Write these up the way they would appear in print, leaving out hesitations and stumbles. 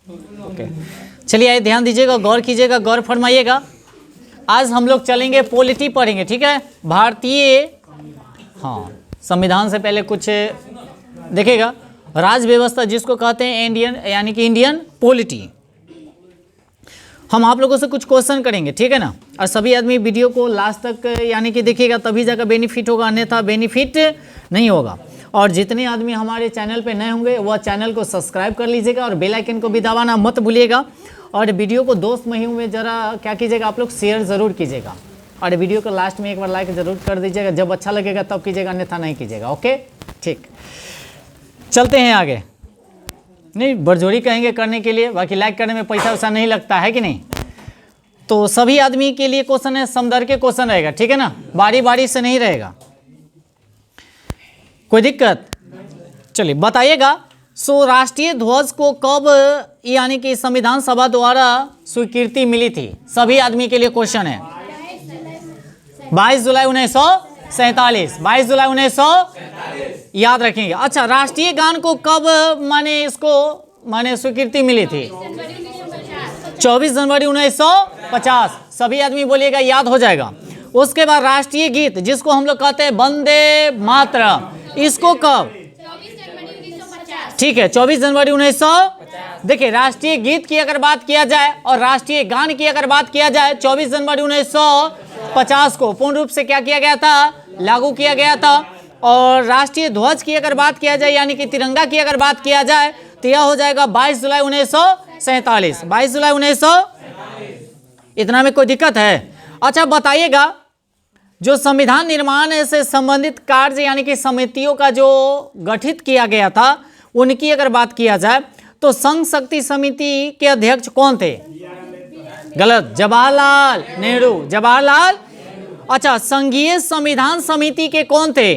Okay, चलिए आइए ध्यान दीजिएगा, गौर कीजिएगा, गौर फरमाइएगा। आज हम लोग चलेंगे पॉलिटी पढ़ेंगे, ठीक है। भारतीय, हाँ, संविधान से पहले कुछ देखिएगा, राज व्यवस्था जिसको कहते हैं इंडियन, यानी कि इंडियन पॉलिटी। हम आप लोगों से कुछ क्वेश्चन करेंगे, ठीक है ना। और सभी आदमी वीडियो को लास्ट तक यानी कि देखिएगा, तभी जाकर बेनिफिट होगा, अन्यथा बेनिफिट नहीं होगा। और जितने आदमी हमारे चैनल पे नए होंगे वह चैनल को सब्सक्राइब कर लीजिएगा और बेल आइकन को भी दबाना मत भूलिएगा। और वीडियो को दोस्त महियों में ज़रा क्या कीजिएगा, आप लोग शेयर ज़रूर कीजिएगा। और वीडियो को लास्ट में एक बार लाइक ज़रूर कर दीजिएगा, जब अच्छा लगेगा तब कीजिएगा, अन्यथा नहीं कीजिएगा। ओके, ठीक, चलते हैं आगे। नहीं, बरजोरी कहेंगे करने के लिए, बाकी लाइक करने में पैसा वैसा नहीं लगता है कि नहीं। तो सभी आदमी के लिए क्वेश्चन है, समदर के क्वेश्चन रहेगा, ठीक है ना, बारी बारी से नहीं रहेगा, कोई दिक्कत। चलिए बताइएगा, सो राष्ट्रीय ध्वज को कब यानी कि संविधान सभा द्वारा स्वीकृति मिली थी? सभी आदमी के लिए क्वेश्चन है। 22 जुलाई 1947, 22 जुलाई 1947 याद रखेंगे। अच्छा, राष्ट्रीय गान को कब माने स्वीकृति मिली थी? 24 जनवरी 1950। सभी आदमी बोलिएगा, याद हो जाएगा। उसके बाद राष्ट्रीय गीत जिसको हम लोग कहते हैं वंदे मातरम, इसको कब? ठीक है, 24 जनवरी 1950। देखिए, राष्ट्रीय गीत की अगर बात किया जाए और राष्ट्रीय गान की अगर बात किया जाए, 24 जनवरी 1950 को पूर्ण रूप से क्या किया गया था? लागू किया गया था। और राष्ट्रीय ध्वज की अगर बात किया जाए, यानी कि तिरंगा की अगर बात किया जाए, तो यह हो जाएगा 22 जुलाई 1947। 22 जुलाई 1947। इतना में कोई दिक्कत है? अच्छा बताइएगा, जो संविधान निर्माण से संबंधित कार्य यानी कि समितियों का जो गठित किया गया था, उनकी अगर बात किया जाए तो संघ शक्ति समिति के अध्यक्ष कौन थे? गलत, जवाहरलाल नेहरू। जवाहरलाल। अच्छा, संघीय संविधान समिति के कौन थे?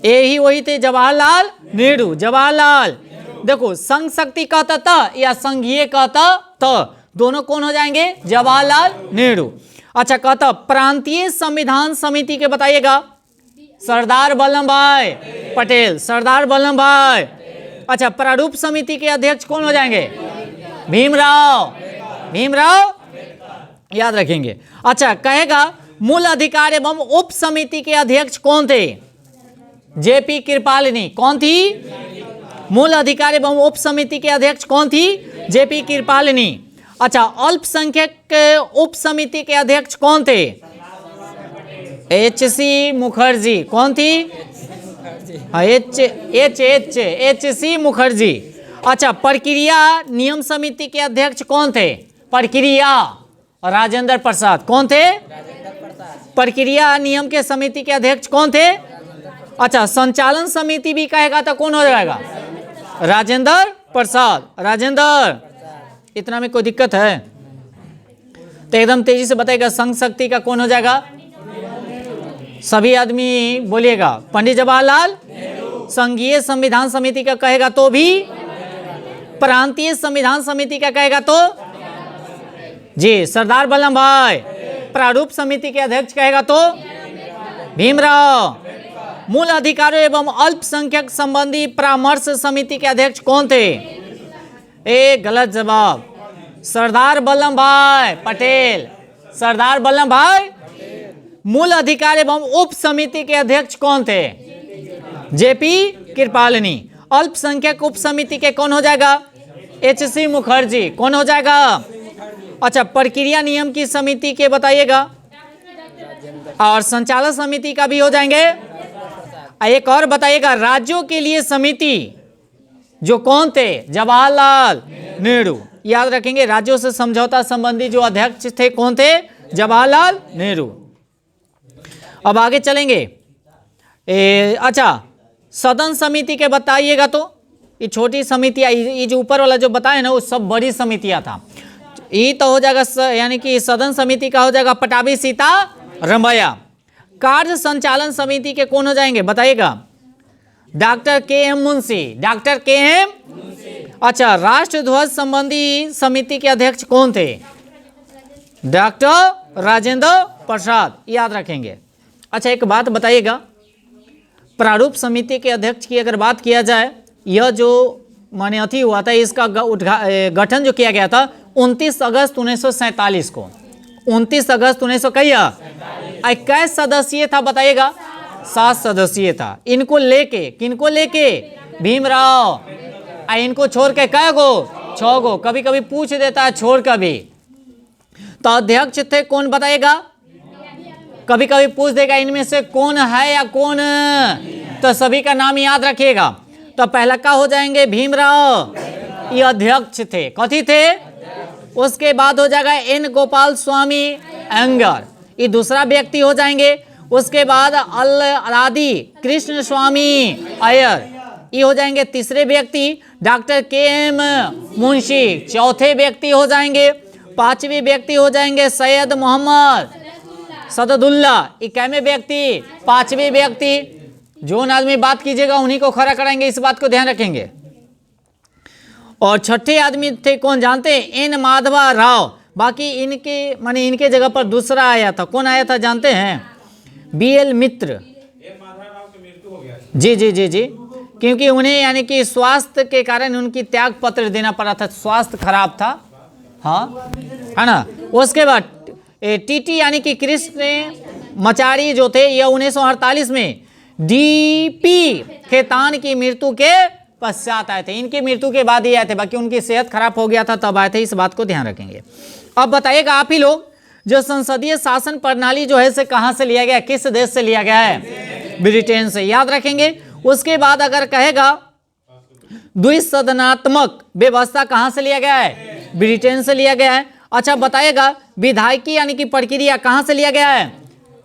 यही वही थे, जवाहरलाल नेहरू। जवाहरलाल। देखो, संघ शक्ति कहता था या संघीय कहता था, दोनों कौन हो जाएंगे? जवाहरलाल नेहरू। अच्छा, कहता प्रांतीय संविधान समिति के बताइएगा। सरदार वल्लभ भाई पटेल। सरदार वल्लभ भाई। अच्छा, प्रारूप समिति के अध्यक्ष कौन हो जाएंगे? भीमराव। भीमराव याद रखेंगे। अच्छा, कहेगा मूल अधिकार एवं उप समिति के अध्यक्ष कौन थे? जेपी कृपालिनी। कौन थी? मूल अधिकार एवं उप समिति के अध्यक्ष कौन थी? जेपी कृपालिनी। अच्छा, अल्पसंख्यक उप समिति के अध्यक्ष कौन थे? एच.सी. मुखर्जी। कौन थी? एच.सी. मुखर्जी। अच्छा, प्रक्रिया नियम समिति के अध्यक्ष कौन थे? प्रक्रिया राजेंद्र प्रसाद। कौन थे? प्रक्रिया नियम के समिति के अध्यक्ष कौन थे? अच्छा, संचालन समिति भी कहेगा तो कौन हो जाएगा? राजेंद्र प्रसाद। राजेंद्र। इतना में कोई दिक्कत है? तो एकदम तेजी से बताएगा, संघ शक्ति का कौन हो जाएगा? सभी आदमी बोलिएगा, पंडित जवाहरलाल। संघीय संविधान समिति का कहेगा तो भी, प्रांतीय संविधान समिति का कहेगा तो जी सरदार वल्लभ भाई। प्रारूप समिति के अध्यक्ष कहेगा तो भीमराव। मूल अधिकारों एवं अल्पसंख्यक संबंधी परामर्श समिति के अध्यक्ष कौन थे? एक गलत जवाब, सरदार वल्लभ भाई पटेल। सरदार वल्लभ भाई। मूल अधिकार एवं उप समिति के अध्यक्ष कौन थे? जेपी कृपालिनी। अल्पसंख्यक उप समिति के कौन हो जाएगा? एच.सी. मुखर्जी। कौन हो जाएगा? अच्छा, प्रक्रिया नियम की समिति के बताइएगा, और संचालक समिति का भी हो जाएंगे। एक और बताइएगा, राज्यों के लिए समिति जो कौन थे? जवाहरलाल नेहरू। याद रखेंगे, राज्यों से समझौता संबंधी जो अध्यक्ष थे कौन थे? जवाहरलाल नेहरू। अब आगे चलेंगे। अच्छा, सदन समिति के बताइएगा। तो ये छोटी समितियाँ, ये जो ऊपर वाला जो बताए ना, वो सब बड़ी समितियाँ था। ये तो हो जाएगा, यानी कि सदन समिति का हो जाएगा पटाभी सीता रमैया। कार्य संचालन समिति के कौन हो जाएंगे बताइएगा? Doctor KM. Munshi. Doctor KM. अच्छा, राष्ट्र ध्वज संबंधी समिति के अध्यक्ष कौन थे? डॉक्टर राजेंद्र प्रसाद। याद रखेंगे। अच्छा, एक बात बताइएगा, प्रारूप समिति के अध्यक्ष की अगर बात किया जाए, यह जो माने अथी हुआ था, इसका गठन जो किया गया था 29 अगस्त 1947 को। 29 अगस्त 1900 कहिए, कैसे सदस्यीय था बताइएगा? 7 सदस्यीय था। इनको लेके, किनको लेके? भीमराव। इनको छोड़ के कै गो? 6 गो। कभी कभी पूछ देता है छोड़ कर भी। तो अध्यक्ष थे कौन बताइएगा? कभी कभी पूछ देगा इनमें से कौन है या कौन, तो सभी का नाम याद रखिएगा। तो पहला का हो जाएंगे भीमराव, ये अध्यक्ष थे। कथी थे? उसके बाद हो जाएगा एन गोपाल स्वामी अयंगर, ये दूसरा व्यक्ति हो जाएंगे। उसके बाद अल्लादी कृष्ण स्वामी अय्यर, ये हो जाएंगे तीसरे व्यक्ति। डॉक्टर के एम मुंशी चौथे व्यक्ति हो जाएंगे। पांचवें व्यक्ति हो जाएंगे सैयद मोहम्मद सददुल्ला, इक्यावे व्यक्ति। पांचवें व्यक्ति जो आदमी बात कीजिएगा उन्हीं को खड़ा कराएंगे, इस बात को ध्यान रखेंगे। और छठे आदमी थे कौन जानते हैं? एन माधवा राव। बाकी इनके माने इनके जगह पर दूसरा आया था। कौन आया था जानते हैं? BL मित्र। जी जी जी जी, क्योंकि उन्हें यानी कि स्वास्थ्य के कारण उनकी त्याग पत्र देना पड़ा था, स्वास्थ्य खराब था, हाँ है ना। उसके बाद TT यानी कि कृष्ण मचारी जो थे, ये 1948 में DP खेतान की मृत्यु के पश्चात आए थे। इनकी मृत्यु के बाद ही आए थे, बाकी उनकी सेहत खराब हो गया था तब आए थे, इस बात को ध्यान रखेंगे। अब बताइएगा आप ही लोग, जो संसदीय शासन प्रणाली जो है से कहाँ से लिया गया, किस देश से लिया गया है? ब्रिटेन से, याद रखेंगे। उसके बाद अगर कहेगा द्विसदनात्मक व्यवस्था कहाँ से लिया गया है? ब्रिटेन से लिया गया है। अच्छा बताइएगा विधायकी यानी कि प्रक्रिया कहाँ से लिया गया है?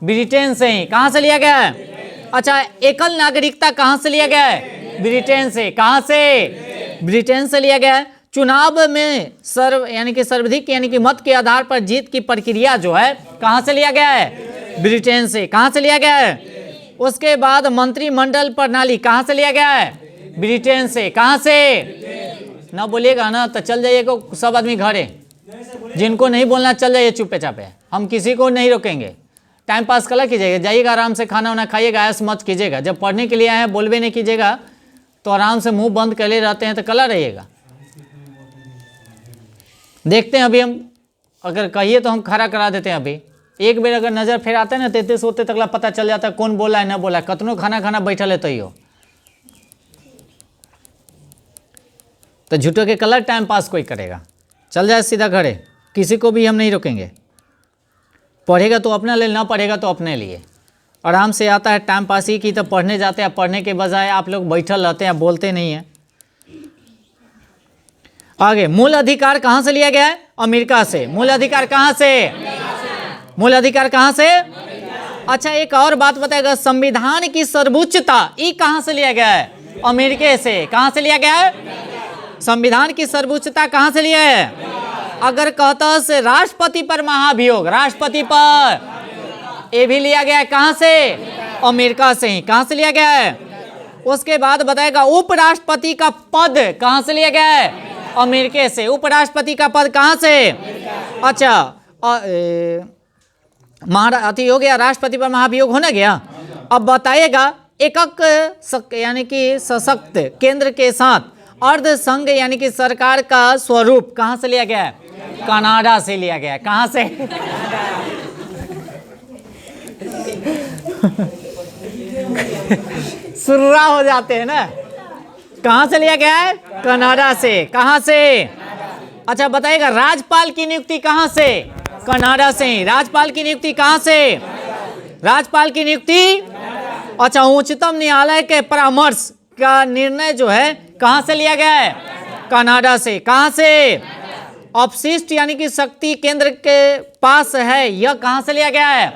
ब्रिटेन से ही। कहाँ से लिया गया है? अच्छा एकल नागरिकता कहाँ से लिया गया है? ब्रिटेन से। कहाँ से? ब्रिटेन से लिया गया है। चुनाव में यानी कि सर्वाधिक यानी कि मत के आधार पर जीत की प्रक्रिया जो है कहाँ से लिया गया है? ब्रिटेन से। कहाँ से लिया गया है? उसके बाद मंत्रिमंडल प्रणाली कहाँ से लिया गया है? ब्रिटेन से। कहाँ से? ना बोलिएगा ना तो चल जाइएगा सब आदमी घरे, जिनको नहीं बोलना चल जाइए चुपे चापे, हम किसी को नहीं रोकेंगे। टाइम पास कला कीजिएगा, जाइएगा आराम से, खाना वाना खाइएगा, ऐसा मत कीजिएगा। जब पढ़ने के लिए आए हैं बोलबे नहीं कीजिएगा, तो आराम से मुंह बंद कर ले रहते हैं तो कला रहिएगा। देखते हैं अभी हम, अगर कहिए तो हम खड़ा करा देते हैं। अभी एक बेर अगर नज़र फिर आते हैं ना तेते सोते तकला पता चल जाता है कौन बोला है ना बोला है, कतनो खाना खाना बैठल है तो तो झूठो के कलर टाइम पास कोई करेगा, चल जाए सीधा घरे, किसी को भी हम नहीं रोकेंगे। पढ़ेगा तो अपने लिए, ना पढ़ेगा तो अपने लिए। आराम से आता है टाइम पास ही की, तो पढ़ने जाते हैं, पढ़ने के बजाय आप लोग बैठल रहते हैं, बोलते नहीं हैं। आगे, मूल अधिकार कहाँ से लिया गया है? अमेरिका से। मूल अधिकार कहाँ से? मूल अधिकार कहाँ से? अच्छा एक और बात बताएगा, संविधान की सर्वोच्चता ये कहाँ से लिया गया है? अमेरिका से। कहाँ से लिया गया है? संविधान की सर्वोच्चता कहाँ से लिया है? अगर कहता से राष्ट्रपति पर महाभियोग, राष्ट्रपति पर, ये भी लिया गया है कहाँ से? अमेरिका से ही। कहाँ से लिया गया है? उसके बाद बताएगा उपराष्ट्रपति का पद कहाँ से लिया गया है? अमेरिका से। उपराष्ट्रपति का पद कहाँ से? अच्छा अति हो गया, राष्ट्रपति पर महाभियोग होना गया। अब बताइएगा एकक यानी कि सशक्त केंद्र के साथ अर्ध संघ यानी कि सरकार का स्वरूप कहाँ से लिया गया है? कनाडा से लिया गया है। कहाँ से? सुर्रा हो जाते हैं ना। कहाँ से लिया गया है? कनाडा से। कहाँ से? अच्छा बताइएगा राज्यपाल की नियुक्ति कहाँ से? कनाडा से ही। राज्यपाल की नियुक्ति कहाँ से? राज्यपाल की नियुक्ति, अच्छा उच्चतम न्यायालय के परामर्श का निर्णय जो है कहाँ से लिया गया है? कनाडा से। कहाँ से? अपशिष्ट यानी कि शक्ति केंद्र के पास है, यह कहाँ से लिया गया है?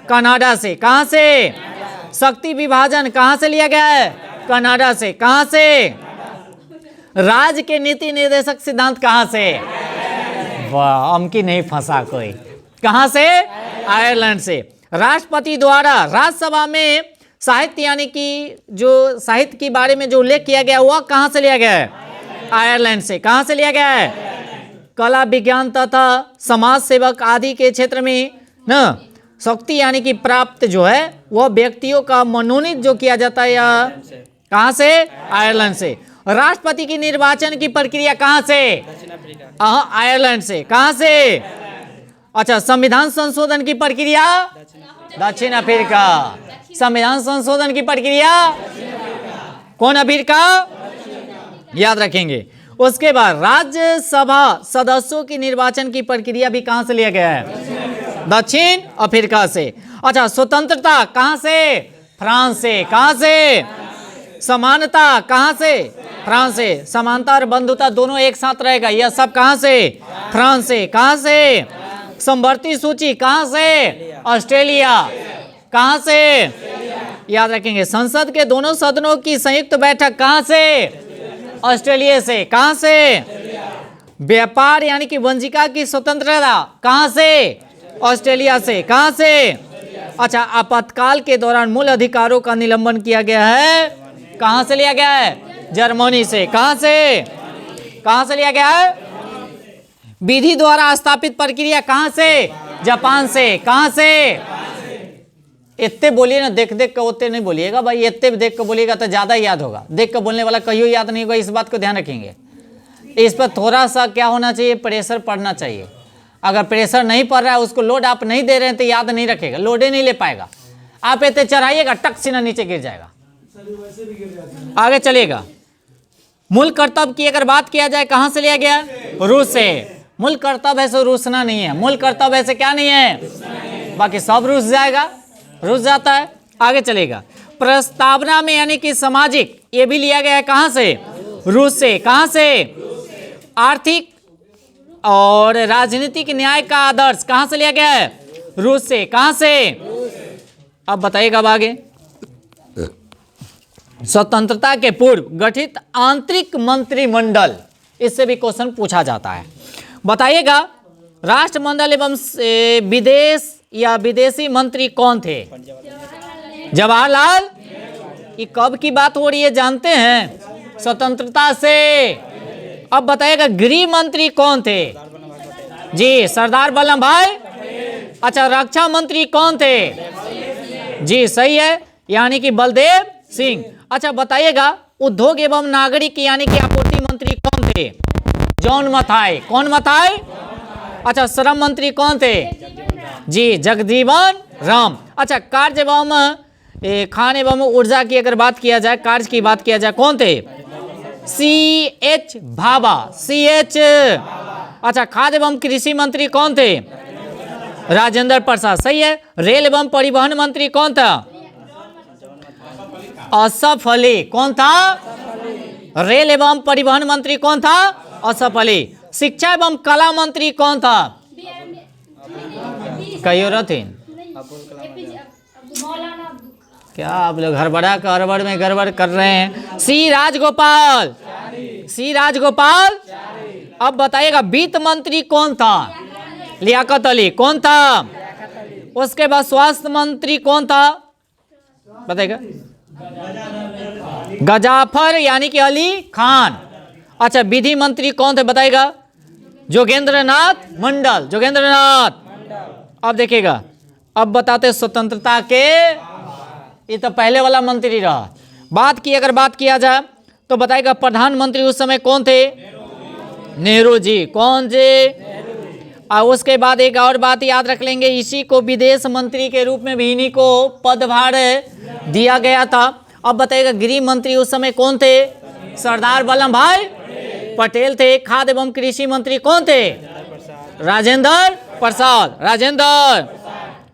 कनाडा से। कहाँ से? शक्ति विभाजन कहाँ से लिया गया है? कनाडा से। कहाँ से? राज्य के नीति निर्देशक सिद्धांत कहाँ से? वाह, अमकी नहीं फंसा कोई। कहाँ से? आयरलैंड से। राष्ट्रपति द्वारा राज्यसभा में साहित्य यानी कि जो साहित्य के बारे में जो उल्लेख किया गया वह कहाँ से लिया गया है? आयरलैंड से। कहाँ से लिया गया है? कला विज्ञान तथा समाज सेवक आदि के क्षेत्र में न शक्ति यानी कि प्राप्त जो है वह व्यक्तियों का मनोनीत जो किया जाता है या कहाँ से? आयरलैंड से। राष्ट्रपति की निर्वाचन की प्रक्रिया कहां से? आयरलैंड से। कहां से? अच्छा, संविधान संशोधन की प्रक्रिया? दक्षिण अफ्रीका। संविधान संशोधन की प्रक्रिया कौन अफ्रीका? याद रखेंगे। उसके बाद राज्यसभा सदस्यों की निर्वाचन की प्रक्रिया भी कहां से लिया गया है? दक्षिण अफ्रीका से। अच्छा, स्वतंत्रता कहां से? फ्रांस से। कहां से? समानता कहां से? फ्रांस से। समानता और बंधुता दोनों एक साथ रहेगा, यह सब कहां से? फ्रांस से। कहां से? समवर्ती सूची कहां से? ऑस्ट्रेलिया। कहां से? याद रखेंगे। संसद के दोनों सदनों की संयुक्त बैठक कहां से? ऑस्ट्रेलिया से। कहां से? व्यापार यानी कि वंजिका की स्वतंत्रता कहां से? ऑस्ट्रेलिया से। कहां से? अच्छा, आपातकाल के दौरान मूल अधिकारों का निलंबन किया गया है, कहां से लिया गया है? जर्मनी से। कहां से? कहां से लिया गया है? विधि द्वारा स्थापित प्रक्रिया कहां से? जापान से। कहां से? इतने बोलिए ना, देख देख कर उतने नहीं बोलिएगा भाई, इतने देख कर बोलिएगा तो ज्यादा याद होगा, देख कर बोलने वाला कहियो याद नहीं होगा, इस बात को ध्यान रखेंगे। इस पर थोड़ा सा क्या होना चाहिए? प्रेशर पड़ना चाहिए। अगर प्रेशर नहीं पड़ रहा है, उसको लोड आप नहीं दे रहे हैं तो याद नहीं रखेगा, लोड ही नहीं ले पाएगा। आप इतने चढ़ाइएगा, टक सीना नीचे गिर जाएगा। आगे चलिएगा। मूल कर्तव्य की अगर बात किया जाए, कहां से लिया गया? रूस से। मूल कर्तव्य है सो रूसना नहीं है, मूल कर्तव्य ऐसे क्या नहीं है? बाकी सब रूस जाएगा, रूस जाता है। आगे चलेगा। प्रस्तावना में यानी कि सामाजिक, ये भी लिया गया है कहां से? रूस से। कहां से? आर्थिक और राजनीतिक न्याय का आदर्श कहां से लिया गया है? रूस से। कहां से? अब बताइएगा अब आगे। स्वतंत्रता के पूर्व गठित आंतरिक मंत्रिमंडल, इससे भी क्वेश्चन पूछा जाता है। बताइएगा, राष्ट्रमंडल एवं विदेश या विदेशी मंत्री कौन थे? जवाहरलाल। ये कब की बात हो रही है जानते हैं? स्वतंत्रता से। अब बताइएगा, गृह मंत्री कौन थे? जी, सरदार वल्लभ भाई। अच्छा, रक्षा मंत्री कौन थे? जी सही है, यानी कि बलदेव सिंह। अच्छा बताइएगा, उद्योग एवं नागरिक यानी कि आपूर्ति मंत्री कौन थे? जॉन मथाई। कौन मथाई? अच्छा, श्रम मंत्री कौन थे? जी, जगजीवन राम। अच्छा, कार्य एवं खान एवं ऊर्जा की अगर बात किया जाए, कार्य की बात किया जाए, कौन थे? CH भाभा। CH। अच्छा, खाद्य एवं कृषि मंत्री कौन थे? राजेंद्र प्रसाद। सही है। रेल एवं परिवहन मंत्री कौन था? असफ अली। कौन था? रेल एवं परिवहन मंत्री कौन था? असफ अली। शिक्षा एवं कला मंत्री कौन था? कयूरथिन। क्या आप लोग हड़बड़ा गड़बड़ में गड़बड़ कर रहे हैं? सी राजगोपाल। सी राजगोपाल। अब बताइएगा, वित्त मंत्री कौन था? लियाकत अली। कौन था? उसके बाद स्वास्थ्य मंत्री कौन था? बताइएगा। गजाफर यानी कि अली खान। अच्छा, विधि मंत्री कौन थे बताइएगा? जोगेंद्र नाथ मंडल। जोगेंद्र नाथ। अब देखिएगा, अब बताते स्वतंत्रता के, ये तो पहले वाला मंत्री रहा। अगर बात किया जाए तो बताइएगा, प्रधानमंत्री उस समय कौन थे? नेहरू जी। कौन जी? और उसके बाद एक और बात याद रख लेंगे, इसी को विदेश मंत्री के रूप में भी इन्हीं को पदभार दिया गया था। अब बताइएगा, गृह मंत्री उस समय कौन थे? सरदार वल्लभ भाई पटेल थे। खाद्य एवं कृषि मंत्री कौन थे? राजेंद्र प्रसाद। राजेंद्र।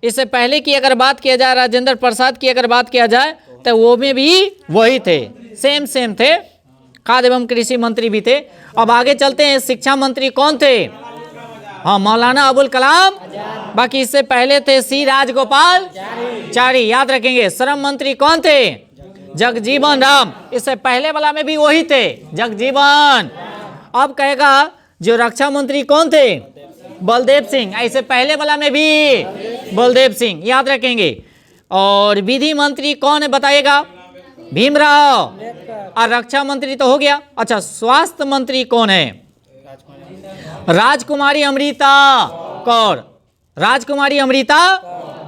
इससे पहले की अगर बात किया जाए, राजेंद्र प्रसाद की अगर बात किया जाए, तो वो में भी वही थे, सेम थे। खाद्य एवं कृषि मंत्री भी थे। अब आगे चलते हैं, शिक्षा मंत्री कौन थे? हाँ, मौलाना अबुल कलाम। बाकी इससे पहले थे सी राजगोपाल चारी, याद रखेंगे। श्रम मंत्री कौन थे? जगजीवन राम। इससे पहले वाला में भी वही थे, जगजीवन। अब कहेगा, जो रक्षा मंत्री कौन थे? बलदेव सिंह। ऐसे पहले वाला में भी बलदेव सिंह, याद रखेंगे। और विधि मंत्री कौन है बताइएगा? भीमराव। और रक्षा मंत्री तो हो गया। अच्छा, स्वास्थ्य मंत्री कौन है? राजकुमारी अमृता कौर। राजकुमारी अमृता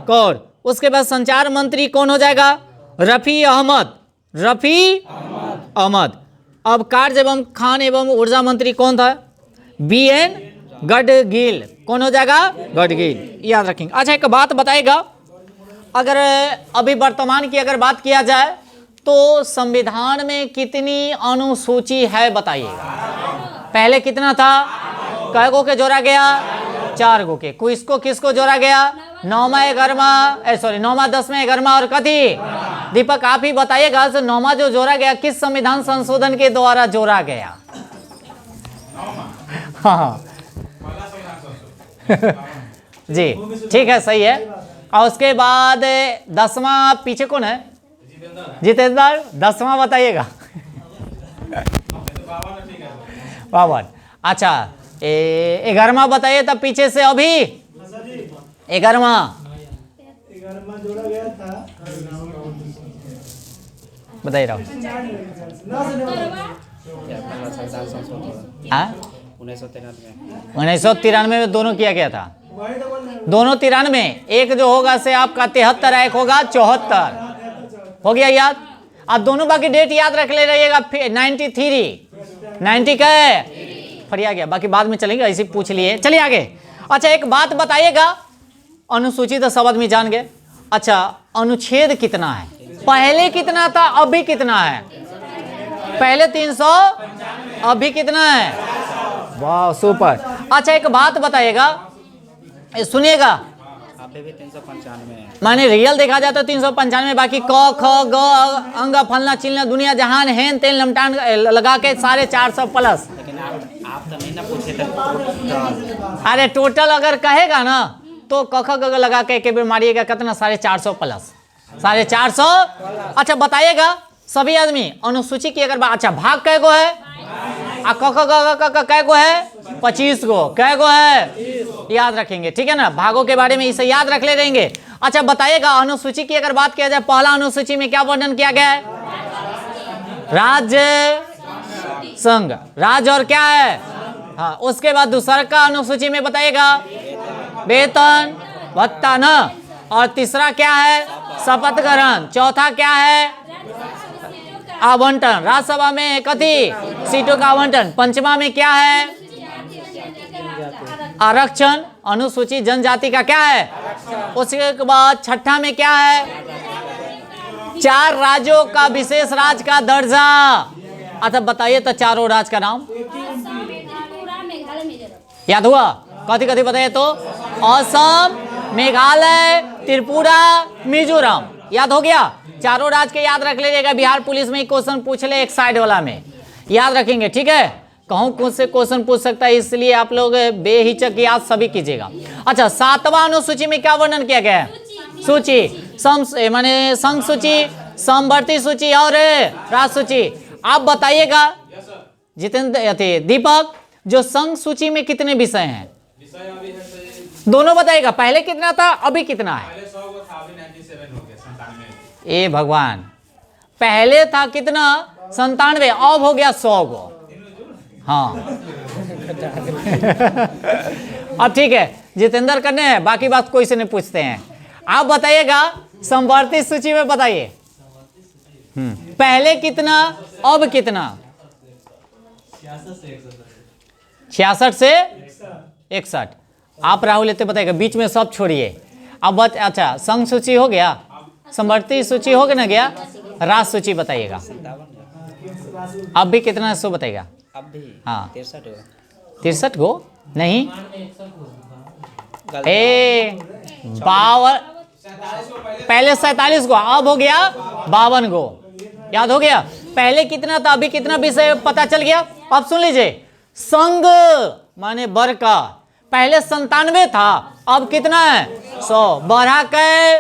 कौर। उसके बाद संचार मंत्री कौन हो जाएगा? रफी अहमद। रफी अहमद। अब कार्य एवं खान एवं ऊर्जा मंत्री कौन था? BN गडगिल। कौन हो जाएगा? गडगिल, याद रखेंगे। अच्छा एक बात बताएगा, अगर अभी वर्तमान की अगर बात किया जाए तो संविधान में कितनी अनुसूची है बताइएगा। पहले कितना था? कै गो के जोड़ा गया? 4 गो के। किसको किसको जोड़ा गया? 9वां 11वां, सॉरी 9वां 10वां 11वां और कथी? दीपक आप ही बताइएगा, 9वां जो जोड़ा गया किस संविधान संशोधन के द्वारा जोड़ा गया? हाँ जी ठीक है, सही है। और उसके बाद 10वां पीछे कौन है? जितेंद्र। 10वां बताइएगा। 52। अच्छा 11वां बताइए तब पीछे से। अभी 11वां जोड़ा गया था, बताइए रहो। 1993 में दोनों किया गया था। दोनों 93, एक जो होगा से आपका 73, एक होगा 74। हो गया याद? आप दोनों बाकी डेट याद रख ले रहिएगा। 90 का फरिया गया, बाकी बाद में चलेंगे, ऐसे पूछ लिए। चलिए आगे। अच्छा एक बात बताइएगा, अनुसूची तो सब आदमी जान गए। अच्छा अनुच्छेद कितना है? पहले कितना था, अभी कितना है? पहले 300, अभी कितना है? वाह सुपर। अच्छा एक बात बताइएगा, सुनिएगा, अभी भी 395 माने रियल देखा जाए तो 395, बाकी क ख ग अंग फलना चिलना दुनिया जहान हेन तेन लमटान लगा के 450 प्लस। लेकिन आप तो नहीं ना पूछे थे। अरे टोटल अगर कहेगा ना तो क ख ग लगा के एक बेर मारिएगा कितना? 450 प्लस 450। अच्छा बताइएगा सभी आदमी अनुसूची की अगर अच्छा भाग कै गो है? आ क ख ग कै गो है? 25 गो। कै गो है? याद रखेंगे, ठीक है ना। भागों के बारे में इसे याद रख ले रहेंगे। अच्छा बताइएगा अनुसूची की अगर बात किया जाए, पहला अनुसूची में क्या वर्णन किया गया है? राज्य संघ, राज्य और क्या है? हाँ। उसके बाद दूसरा का अनुसूची में बताइएगा वेतन भत्ता न, और तीसरा क्या है? शपथ ग्रहण। चौथा क्या है? आवंटन, राज्यसभा में कथी? सीटों का आवंटन। पंचमा में क्या है? आरक्षण, अनुसूचित जनजाति का क्या है? उसके बाद छठा में क्या है? 4 राज्यों का विशेष राज्य का दर्जा। अच्छा बताइए तो चारों राज्य का नाम याद हुआ? कथी कथी बताइए तो? असम, मेघालय, त्रिपुरा, मिजोरम। याद हो गया? चारों राज्य के याद रख लीजिएगा। बिहार पुलिस में क्वेश्चन पूछ ले एक साइड वाला में, याद रखेंगे, ठीक है। कहूँ कुछ से क्वेश्चन पूछ सकता है, इसलिए आप लोग बेहिचक याद सभी कीजिएगा। अच्छा 7वां अनुसूची में क्या वर्णन किया गया है? सूची, माने संघ सूची, समवर्ती सूची और राज सूची। आप बताइएगा जितेंद्र दीपक, जो संघ सूची में कितने विषय हैं? दोनों बताइएगा। पहले कितना था, अभी कितना है? ए भगवान, पहले था कितना? 97, अब हो गया 100 गो। हाँ अब ठीक है, जितेंद्र करने हैं, बाकी बात कोई से नहीं पूछते हैं। आप बताइएगा समवर्ती सूची में बताइए पहले कितना, अब कितना? 66 से 61। आप राहुल लेते बताइएगा, बीच में सब छोड़िए। अब अच्छा संघ सूची हो गया, समवर्ती सूची हो गया ना गया, राज सूची बताइएगा। अब भी कितना सो बताइएगा? अब भी हाँ 63 गो नहीं, 52, पहले 47 गो, अब हो गया 52 गो। याद हो गया? पहले कितना था, अभी कितना विषय पता चल गया। अब सुन लीजिए, संघ माने बर का, पहले 97 था, अब कितना है? 100, बढ़ा के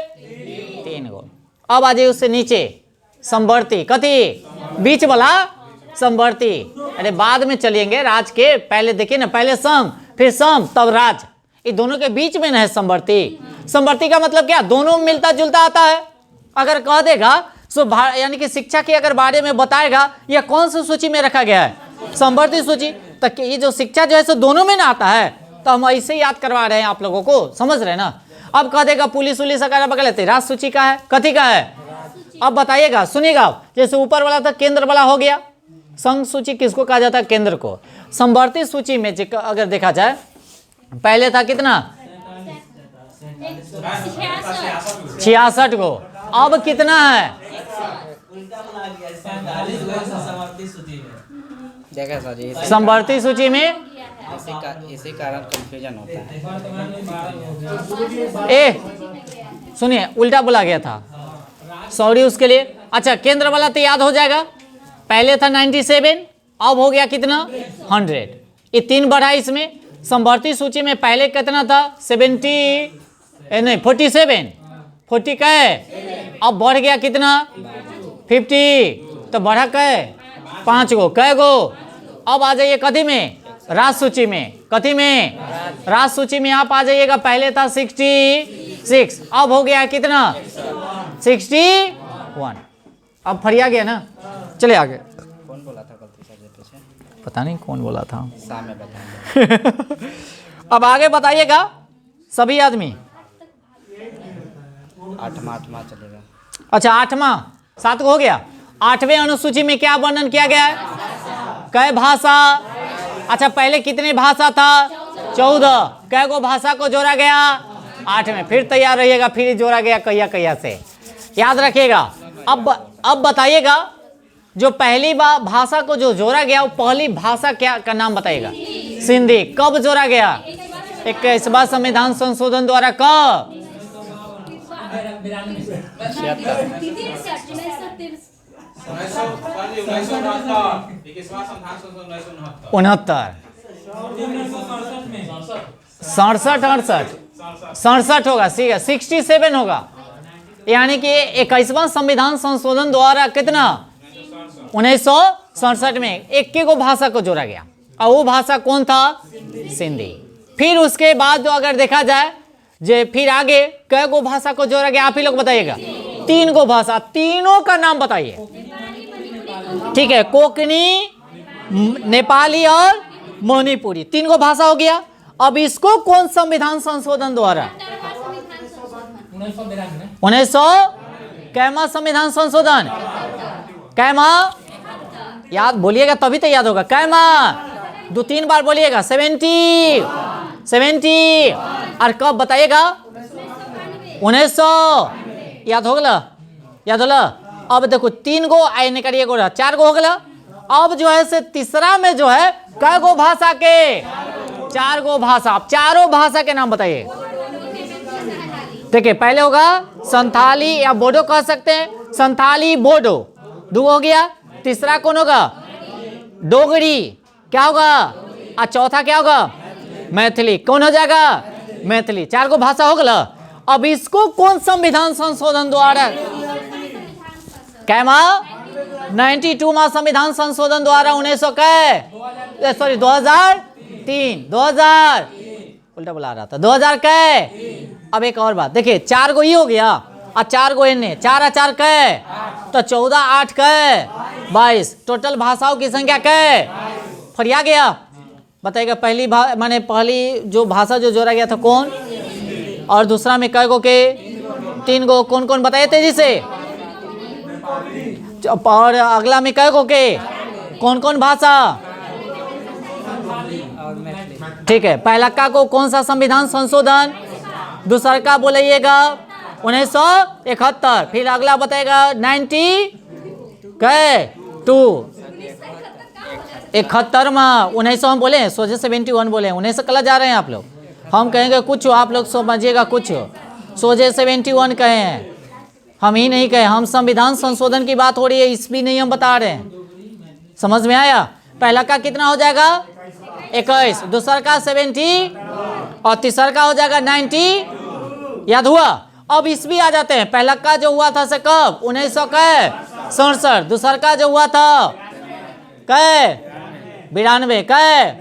3 गो। अब आ जाइए उससे नीचे, समवर्ती कथी? बीच वाला समवर्ती। अरे बाद में चलेंगे राज के, पहले देखिए ना, पहले सम फिर सम तब राज, ये दोनों के बीच में ना है समवर्ती। समवर्ती का मतलब क्या? दोनों मिलता जुलता आता है। अगर कह देगा सो यानी कि शिक्षा के अगर बारे में बताएगा, यह कौन सी सूची में रखा गया है? समवर्ती सूची। तो ये जो शिक्षा जो है सो दोनों में ना आता है, तो हम ऐसे याद करवा रहे हैं आप लोगों को, समझ रहे हैं ना। अब कह देगा पुलिस उलिस अगर पकड़ लेते, राज सूची का है, कथी का है? अब बताइएगा, सुनिएगा, जैसे ऊपर वाला था केंद्र वाला हो गया, संघ सूची किसको कहा जाता है? केंद्र को। समवर्ती सूची में अगर देखा जाए, पहले था कितना? 66 को। अब कितना है? देखा सर जी, समवर्ती सूची में इसी कारण कंफ्यूजन होता है। सुनिए, उल्टा बोला गया था, सॉरी उसके लिए। अच्छा, केंद्र वाला तो याद हो जाएगा। पहले था 97, अब हो गया कितना? 100। ये 3 बढ़ा इसमें। समवर्ती सूची में पहले कितना था? 47, 40 का है, अब बढ़ गया कितना? 50, तो बढ़ा कै? 5 गो। कै गो? अब आ जाइए कथी में? राज सूची में। कथी में? राज सूची में आप आ जाइएगा। पहले था 66, अब हो गया कितना? 61। अब फरिया गया ना। चले आगे। कौन बोला था गलती सर जी पीछे? पता नहीं कौन बोला था। शाम में बताएंगे। अब आगे बताइएगा सभी आदमी। 8वां चलेगा। अच्छा, 8वां, 7 को हो गया। 8वें अनुसूची में क्या वर्णन किया गया है? कै भाषा? अच्छा, पहले कितने भाषा था? 14। कै गो भाषा को जोड़ा गया? 8 में। फिर तैयार रहिएगा, फिर जोड़ा गया कैया से, याद रखिएगा। अब बताइएगा, जो पहली बार भाषा को जो जोड़ा गया, वो पहली भाषा क्या का नाम बताइएगा? सिंधी। कब जोड़ा गया? 21वां संविधान संशोधन द्वारा। कब? 69, 67 होगा, ठीक है, 67 होगा। यानी कि 21वां संविधान संशोधन द्वारा कितना? 1967 में 21 को भाषा को जोड़ा गया, और वो भाषा कौन था? सिंधी। फिर उसके बाद जो अगर देखा जाए, जे फिर आगे कै गो भाषा को जोड़ा गया? आप ही लोग बताइएगा। 3 गो भाषा। तीनों का नाम बताइए। ठीक है, कोंकणी, नेपाली और मणिपुरी, 3 गो भाषा हो गया। अब इसको कौन संविधान संशोधन द्वारा? 1900 कैमा संविधान संशोधन? कैमा? याद बोलिएगा तभी तो याद होगा। कैमा? 2-3 बार बोलिएगा। 70। और कब बताइएगा? 1900। याद हो गया? याद होला? अब देखो 3 गो आय निकालिए, 4 गो हो गया। अब जो है से तीसरा में जो है कै गो भाषा के? 4 गो भाषा। अब चारों भाषा के नाम बताइए। देखिए, पहले होगा संथाली या बोडो कह सकते हैं। संथाली, बोडो 2 हो गया। तीसरा कौन होगा? डोगरी। क्या होगा? और चौथा क्या होगा? मैथिली। कौन हो जाएगा? मैथिली। 4 गो भाषा हो गया। अब इसको कौन संविधान संशोधन द्वारा? कैमा? 92वां संविधान संशोधन द्वारा 2003 उल्टा बुला रहा था, 2000 कै? अब एक और बात देखिए, 4 गो ये हो गया, और 4 गो इन्हें, 4 और 4 कै? तो 14, 8 कै? 22। टोटल भाषाओं की संख्या कै? फरिया गया। बताइएगा, माने पहली जो भाषा जो जोड़ा गया था कौन? और दूसरा में कै गो के? 3 गो। कौन कौन बताइए तेजी से। और अगला में कै गो के? कौन कौन भाषा? ठीक है, पहला का को कौन सा संविधान संशोधन? दूसरा का बोलिएगा 1971। फिर अगला बताएगा 92 71 1900 हम बोले, सोचे 71 बोले, 1900 कला जा रहे हैं आप लोग। हम कहेंगे कुछ, आप लोग समझिएगा कुछ, सोचे 71 कहे हैं, हम ही नहीं कहे। हम संविधान संशोधन की बात हो रही है, ईस्वी नहीं हम बता रहे हैं। समझ में आया? पहला का कितना हो जाएगा? 21। दूसरा का 70 और तीसरा का हो जाएगा 90। याद हुआ? अब ईस्वी आ जाते हैं। पहला का जो हुआ था से कब? 1967। दूसरा का जो हुआ था कै? 92 कै?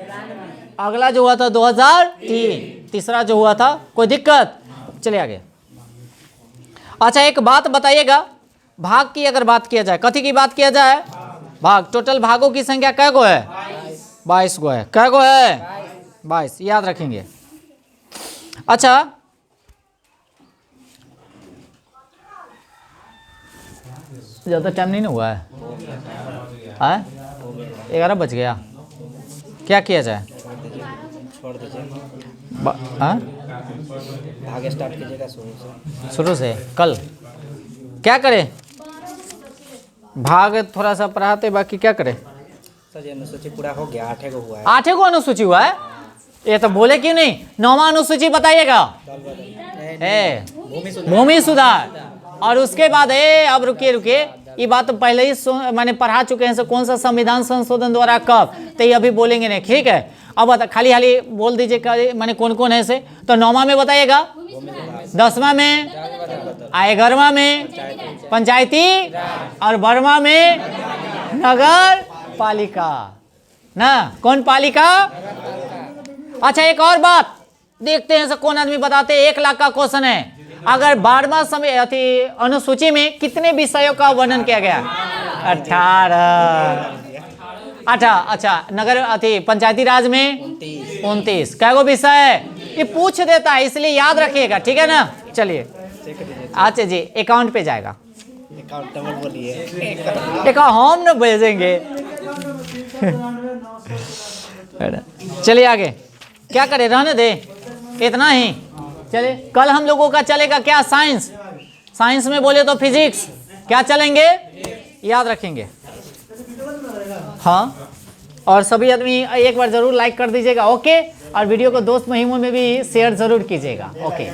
अगला जो हुआ था 2003। तीसरा जो हुआ था, कोई दिक्कत? चलिए आगे। अच्छा, एक बात बताइएगा, भाग की अगर बात किया जाए, कथी की बात किया जाए? भाग। टोटल भागों की संख्या कै गो है? 22 गो है। कै गो है? 22। याद रखेंगे। अच्छा, ज़्यादा टाइम नहीं ना हुआ है? हाँ 11 बज गया। क्या किया जाए? छोड़ दीजिए, हाँ आगे स्टार्ट कीजिएगा शुरू से। कल क्या करें? भाग थोड़ा सा पढ़ाते, बाकी क्या करें? सर ये अनुसूची पूरा हो गया, 8 को हुआ है। 8 को अनुसूची हुआ है? ये तो बोले क्यों नहीं? 9वां अनुसूची बताइएगा। भूमि सुधार। और उसके बाद अब रुकिए, ये बात तो पहले ही मैंने पढ़ा चुके हैं। कौन सा संविधान संशोधन द्वारा कब, तो ये अभी बोलेंगे नहीं, ठीक है? अब खाली हाली बोल दीजिए मैंने कौन कौन है से। तो 9वां में बताइएगा, 10वां में, 11वां में पंचायती, और 12वां में नगर पालिका ना। कौन पालिका? अच्छा एक और बात देखते हैं कौन आदमी बताते हैं। 1 लाख का क्वेश्चन है। अगर 12वां समय अनुसूची में कितने विषयों का वर्णन किया गया? 18। अच्छा नगर पंचायती राज में 29। कै गो विषय? ये पूछ देता है, इसलिए याद रखिएगा, ठीक है ना? चलिए अच्छा जी, अकाउंट पे जाएगा। अकाउंट डबल बोलिए। एक हम न भेजेंगे। चलिए आगे क्या करें, रहने दे इतना ही। चलिए कल हम लोगों का चलेगा क्या? साइंस में बोले तो फिजिक्स। क्या चलेंगे? याद रखेंगे। हाँ और सभी आदमी एक बार जरूर लाइक कर दीजिएगा, ओके? और वीडियो को दोस्त महिमों में भी शेयर जरूर कीजिएगा, ओके?